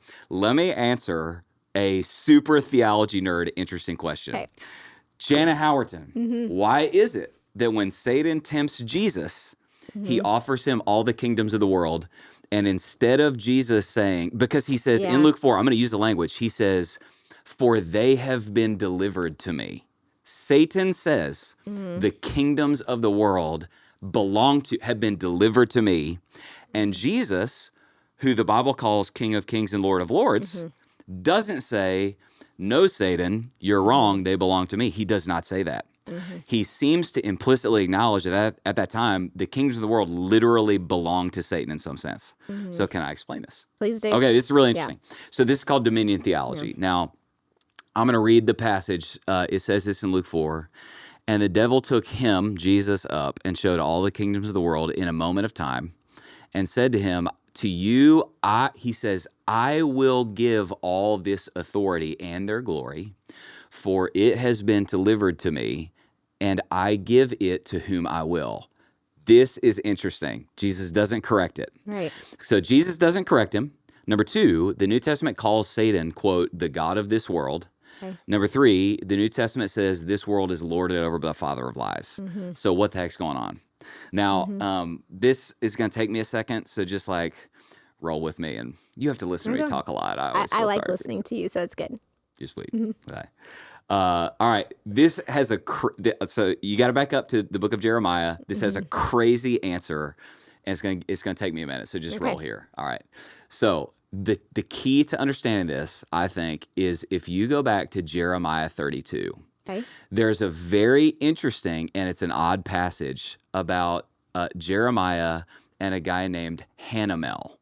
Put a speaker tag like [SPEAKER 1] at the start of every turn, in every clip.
[SPEAKER 1] So let me answer a super theology nerd interesting question.
[SPEAKER 2] Okay.
[SPEAKER 1] Jana Howerton, why is it that when Satan tempts Jesus, he offers him all the kingdoms of the world, and instead of Jesus saying, because he says in Luke 4, I'm going to use the language, he says, for they have been delivered to me. Satan says the kingdoms of the world have been delivered to me. And Jesus, who the Bible calls King of Kings and Lord of Lords, doesn't say, no, Satan, you're wrong. They belong to me. He does not say that. He seems to implicitly acknowledge that at that time, the kingdoms of the world literally belong to Satan in some sense. So can I explain this?
[SPEAKER 2] Please do.
[SPEAKER 1] Okay, this is really interesting. So this is called dominion theology. Now, I'm going to read the passage. It says this in Luke 4. And the devil took him, Jesus, up and showed all the kingdoms of the world in a moment of time and said to him, to you, he says, I will give all this authority and their glory, for it has been delivered to me, and I give it to whom I will. This is interesting. Jesus doesn't correct it.
[SPEAKER 2] Right.
[SPEAKER 1] So Jesus doesn't correct him. Number 2, the New Testament calls Satan, quote, the God of this world.
[SPEAKER 2] Okay.
[SPEAKER 1] Number 3, the New Testament says this world is lorded over by the father of lies. So what the heck's going on? Now, this is going to take me a second, so just like roll with me. And you have to listen to me talk a lot.
[SPEAKER 2] I like listening to you, so it's good.
[SPEAKER 1] You're sweet. Okay. All right. This has so you got to back up to the book of Jeremiah. This has a crazy answer, and it's gonna take me a minute. So just roll here. All right. So the key to understanding this, I think, is if you go back to Jeremiah 32.
[SPEAKER 2] Okay.
[SPEAKER 1] There's a very interesting, and it's an odd passage about Jeremiah and a guy named Hanamel.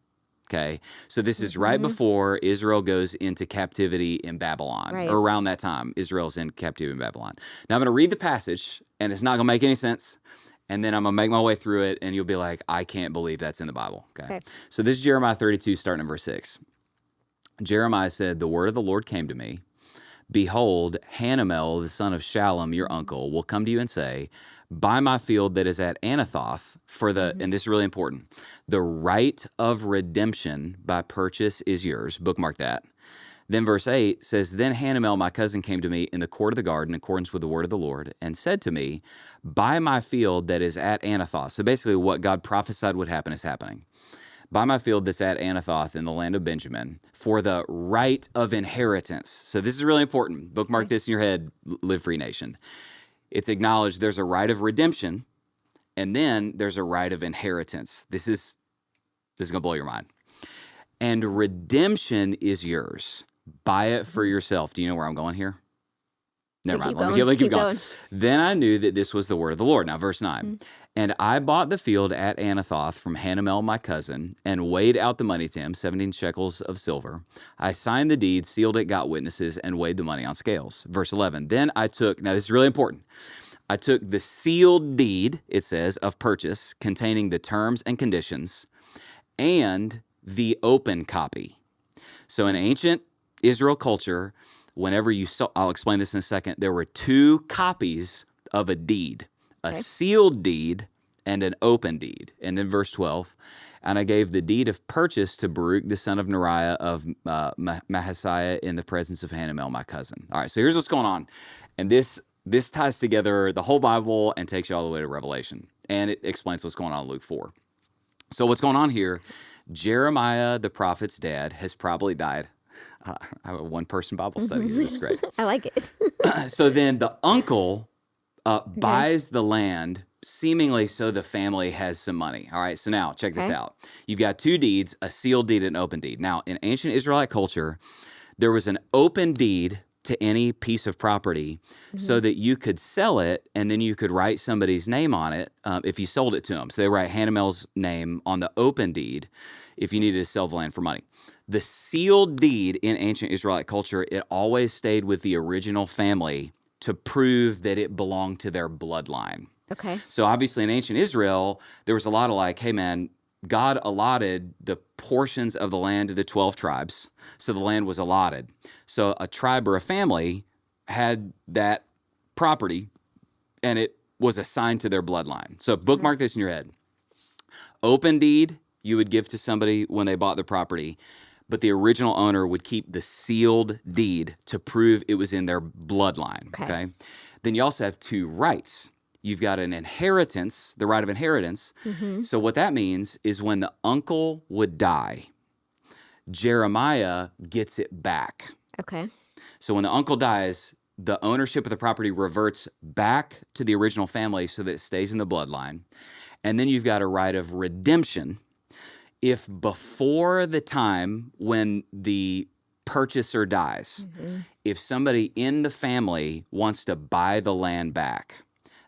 [SPEAKER 1] Okay, so this is right before Israel goes into captivity in Babylon, or around that time, Israel's in captivity in Babylon. Now, I'm going to read the passage, and it's not going to make any sense, and then I'm going to make my way through it, and you'll be like, I can't believe that's in the Bible. Okay. So this is Jeremiah 32, starting in verse 6. Jeremiah said, the word of the Lord came to me. Behold, Hanamel, the son of Shallum, your uncle, will come to you and say, buy my field that is at Anathoth for and this is really important, the right of redemption by purchase is yours. Bookmark that. Then verse 8 says, then Hanamel, my cousin, came to me in the court of the garden in accordance with the word of the Lord and said to me, buy my field that is at Anathoth. So basically what God prophesied would happen is happening. Buy my field that's at Anathoth in the land of Benjamin for the right of inheritance. So this is really important. Bookmark this in your head, Live Free Nation. It's acknowledged there's a right of redemption, and then there's a right of inheritance. This is going to blow your mind. And redemption is yours. Buy it for yourself. Do you know where I'm going here? Never mind. Let me keep going. Then I knew that this was the word of the Lord. Now, verse 9. And I bought the field at Anathoth from Hanamel, my cousin, and weighed out the money to him, 17 shekels of silver. I signed the deed, sealed it, got witnesses, and weighed the money on scales. Verse 11. Then I took, now this is really important. I took the sealed deed, it says, of purchase, containing the terms and conditions, and the open copy. So in ancient Israel culture, whenever you saw, I'll explain this in a second, there were 2 copies of a deed, a sealed deed and an open deed. And then verse 12, and I gave the deed of purchase to Baruch, the son of Neriah of Mahasiah, in the presence of Hanamel, my cousin. All right, so here's what's going on. And this ties together the whole Bible and takes you all the way to Revelation. And it explains what's going on in Luke 4. So what's going on here, Jeremiah, the prophet's dad, has probably died. I have a one-person Bible study here. This is great.
[SPEAKER 2] I like it.
[SPEAKER 1] So then the uncle buys the land, seemingly so the family has some money. All right, so now check this out. You've got 2 deeds, a sealed deed and an open deed. Now, in ancient Israelite culture, there was an open deed to any piece of property so that you could sell it and then you could write somebody's name on it if you sold it to them. So they write Hanamel's name on the open deed if you needed to sell the land for money. The sealed deed in ancient Israelite culture, it always stayed with the original family to prove that it belonged to their bloodline.
[SPEAKER 2] Okay.
[SPEAKER 1] So obviously in ancient Israel, there was a lot of like, hey man, God allotted the portions of the land to the 12 tribes. So the land was allotted. So a tribe or a family had that property and it was assigned to their bloodline. So bookmark this in your head. Open deed, you would give to somebody when they bought the property. but the original owner would keep the sealed deed to prove it was in their bloodline. Okay. Then you also have two rights. You've got an inheritance, the right of inheritance. So what that means is when the uncle would die, Jeremiah gets it back.
[SPEAKER 2] Okay.
[SPEAKER 1] So when the uncle dies, the ownership of the property reverts back to the original family so that it stays in the bloodline. And then you've got a right of redemption. If before the time when the purchaser dies, if somebody in the family wants to buy the land back,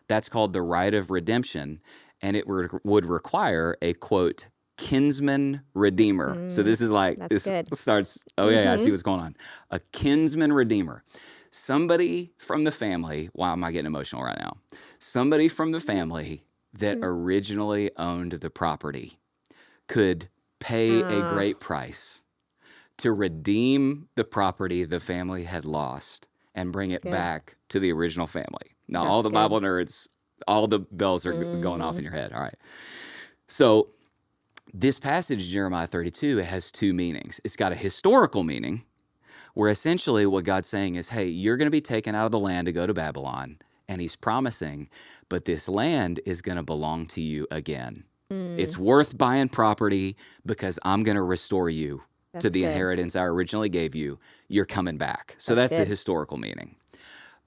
[SPEAKER 1] that's called the right of redemption, and it would require a, quote, Kinsman Redeemer. So this is like,
[SPEAKER 2] That's
[SPEAKER 1] this
[SPEAKER 2] good.
[SPEAKER 1] starts, I see what's going on. A Kinsman Redeemer. Somebody from the family, why am I getting emotional right now? Somebody from the family that originally owned the property could pay a great price to redeem the property the family had lost and bring it back to the original family. Now, all the Bible nerds, all the bells are going off in your head. All right. So this passage, Jeremiah 32, it has two meanings. It's got a historical meaning where essentially what God's saying is, hey, you're going to be taken out of the land to go to Babylon. And he's promising, but this land is going to belong to you again. It's worth buying property because I'm going to restore you to the inheritance I originally gave you. You're coming back. So that's the historical meaning.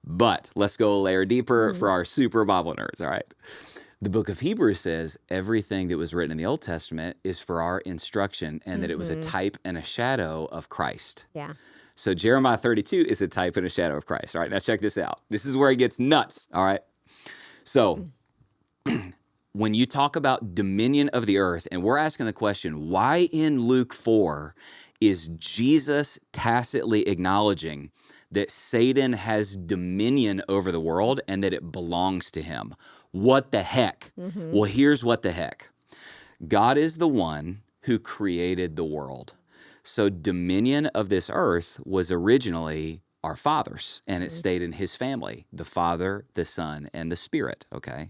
[SPEAKER 1] But let's go a layer deeper for our super Bible nerds, all right? The book of Hebrews says everything that was written in the Old Testament is for our instruction and that it was a type and a shadow of Christ.
[SPEAKER 2] Yeah.
[SPEAKER 1] So Jeremiah 32 is a type and a shadow of Christ. All right, now check this out. This is where it gets nuts, all right? So when you talk about dominion of the earth, and we're asking the question, why in Luke 4 is Jesus tacitly acknowledging that Satan has dominion over the world and that it belongs to him? What the heck? Well, here's what the heck. God is the one who created the world. So dominion of this earth was originally our Father's, and it stayed in his family, the Father, the Son, and the Spirit, okay?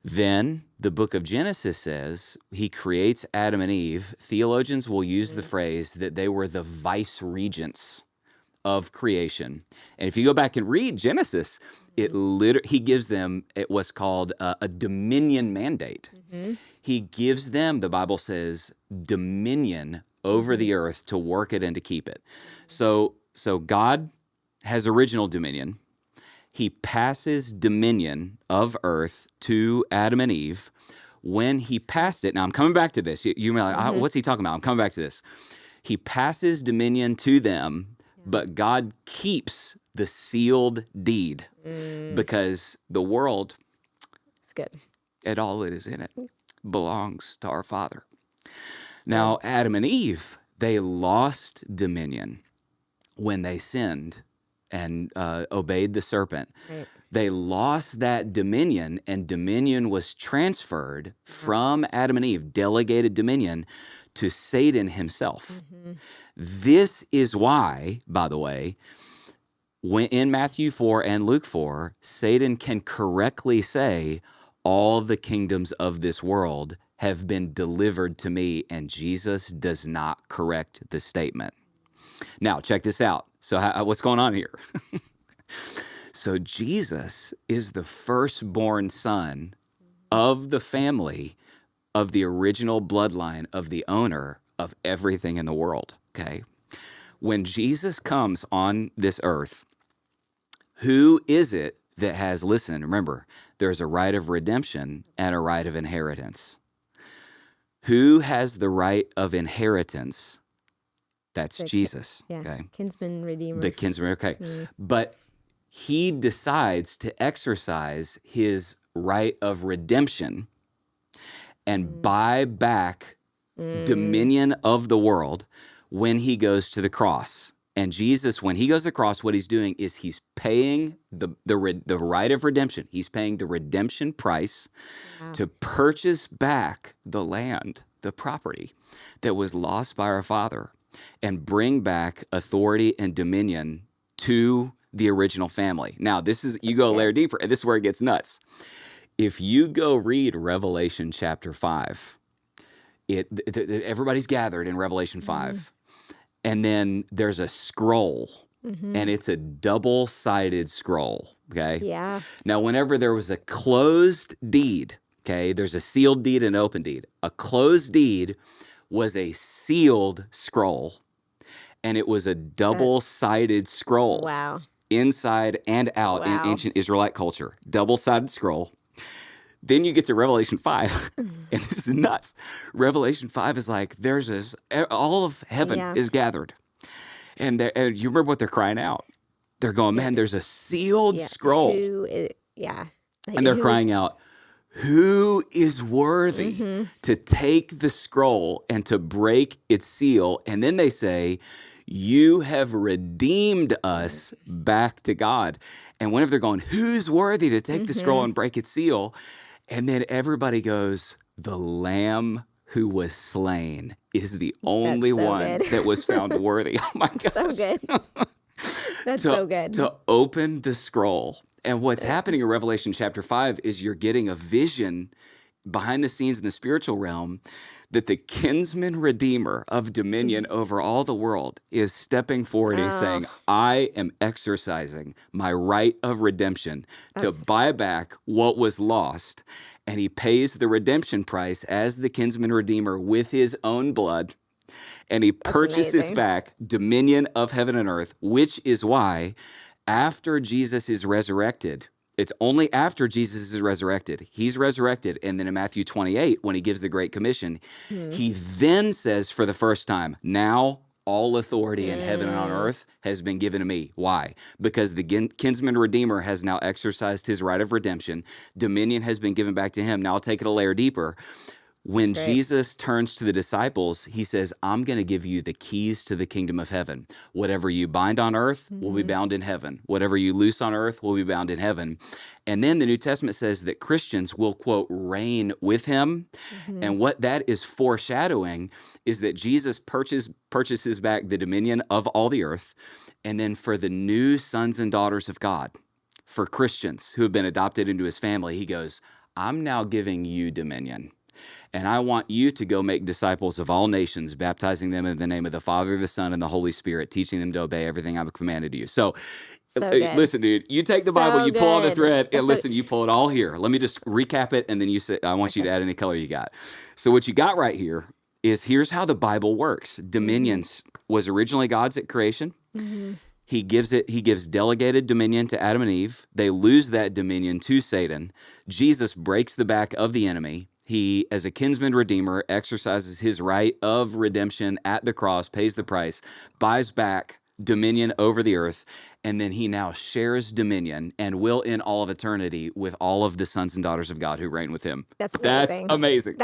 [SPEAKER 1] Then the book of Genesis says he creates Adam and Eve. Theologians will use the phrase that they were the vice regents of creation. And if you go back and read Genesis, he gives them what's called a dominion mandate. He gives them, the Bible says, dominion over the earth to work it and to keep it. So God has original dominion. He passes dominion of earth to Adam and Eve. When he passed it, now I'm coming back to this. You may be like, what's he talking about? I'm coming back to this. He passes dominion to them, but God keeps the sealed deed because the world,
[SPEAKER 2] It's good.
[SPEAKER 1] and all that is in it, belongs to our Father. Now, Adam and Eve, they lost dominion when they sinned and obeyed the serpent. Right. They lost that dominion, and dominion was transferred from Adam and Eve, delegated dominion, to Satan himself. This is why, by the way, when in Matthew 4 and Luke 4, Satan can correctly say, all the kingdoms of this world have been delivered to me, and Jesus does not correct the statement. Now, check this out. So what's going on here? So Jesus is the firstborn son of the family of the original bloodline of the owner of everything in the world, okay? When Jesus comes on this earth, who is it that has, listen, remember, there's a right of redemption and a right of inheritance. Who has the right of inheritance? That's Jesus. Okay.
[SPEAKER 2] Kinsman Redeemer.
[SPEAKER 1] The Kinsman, okay. But he decides to exercise his right of redemption and buy back dominion of the world when he goes to the cross. And Jesus, when he goes to the cross, what he's doing is he's paying the right of redemption. He's paying the redemption price to purchase back the land, the property that was lost by our Father, and bring back authority and dominion to the original family. Now, you go a layer deeper, and this is where it gets nuts. If you go read Revelation chapter 5, everybody's gathered in Revelation 5. and then there's a scroll, and it's a double-sided scroll, okay?
[SPEAKER 2] Yeah.
[SPEAKER 1] Now, whenever there was a closed deed, okay, there's a sealed deed and open deed. A closed deed was a sealed scroll, and it was a double-sided scroll.
[SPEAKER 2] Wow.
[SPEAKER 1] Inside and out in ancient Israelite culture. Double-sided scroll. Then you get to Revelation 5, and this is nuts. Revelation 5 is like, there's this, all of heaven is gathered. And you remember what they're crying out? They're going, man, there's a sealed scroll. And they're crying out, who is worthy to take the scroll and to break its seal? And then they say, you have redeemed us back to God. And whenever they're going, who's worthy to take the scroll and break its seal? And then everybody goes, the Lamb who was slain is the only one that was found worthy. Oh my gosh.
[SPEAKER 2] So good. That's so good.
[SPEAKER 1] To open the scroll. And what's happening in Revelation chapter 5 is you're getting a vision behind the scenes in the spiritual realm that the Kinsman Redeemer of dominion over all the world is stepping forward and saying, I am exercising my right of redemption to buy back what was lost. And he pays the redemption price as the Kinsman Redeemer with his own blood. And he purchases back dominion of heaven and earth, which is why after Jesus is resurrected, it's only after Jesus is resurrected. He's resurrected. And then in Matthew 28, when he gives the Great Commission, he then says for the first time, now all authority in heaven and on earth has been given to me. Why? Because the Kinsman Redeemer has now exercised his right of redemption. Dominion has been given back to him. Now I'll take it a layer deeper. When Jesus turns to the disciples, he says, I'm going to give you the keys to the kingdom of heaven. Whatever you bind on earth will be bound in heaven. Whatever you loose on earth will be bound in heaven. And then the New Testament says that Christians will, quote, reign with him. And what that is foreshadowing is that Jesus purchases back the dominion of all the earth. And then for the new sons and daughters of God, for Christians who have been adopted into his family, he goes, I'm now giving you dominion. And I want you to go make disciples of all nations, baptizing them in the name of the Father, the Son, and the Holy Spirit, teaching them to obey everything I've commanded you. So listen, dude, you take the Bible, you pull on the thread, and listen, you pull it all here. Let me just recap it, and then you say, I want you to add any color you got. So what you got right here is here's how the Bible works. Dominions was originally God's at creation. He gives delegated dominion to Adam and Eve. They lose that dominion to Satan. Jesus breaks the back of the enemy. He, as a kinsman redeemer, exercises his right of redemption at the cross, pays the price, buys back dominion over the earth, and then he now shares dominion and will in all of eternity with all of the sons and daughters of God who reign with him.
[SPEAKER 2] That's amazing.
[SPEAKER 1] That's amazing.